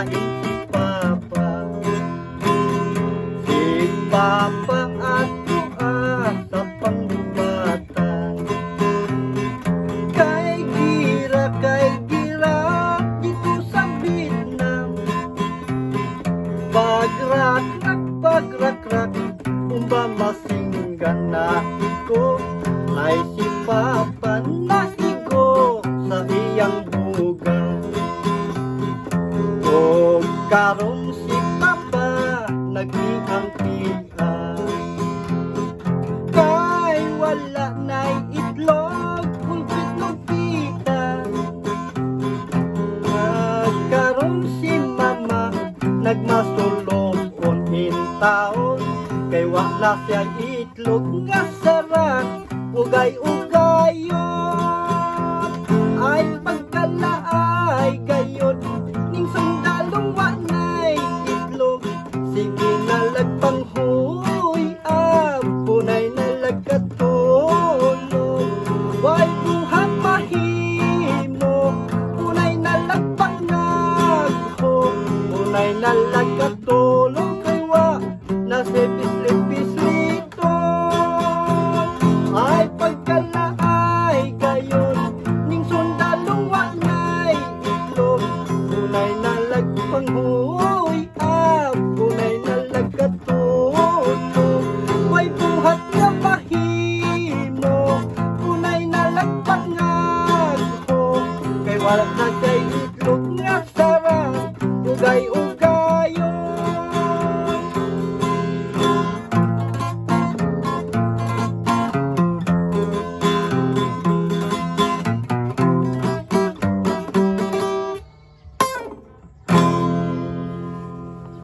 lain si Papa. Si Papa ato sa pangbata. Kay gira dito sa Vietnam. Pagrak, umba masinggan na ko. Ay si Papa nasigo sa iyang buga. O karon si Papa nag-iang-iang. Kay wala na'y itlog, pulpit ng pita. Karon si Mama nagmasulon in taon. Kay wala siya itlog nga sarang ugay-ugayon. Ay pagkalaay gayon ning sundalong wanay itlog. Sige nalagpang huy punay nalagkatulog. Way buhat mahimo punay nalagpang nagho. Punay nalagkatulog kay wa nasipis-lipis nito. Ay pagkalaay gayon ning sundalong wanay itlog. Punay nalagpang huy punay nalagkatulog. Way buhat nga mahimo punay nalagpang nagho. Kay wala na kay itlog nga sarang ugay-ugay.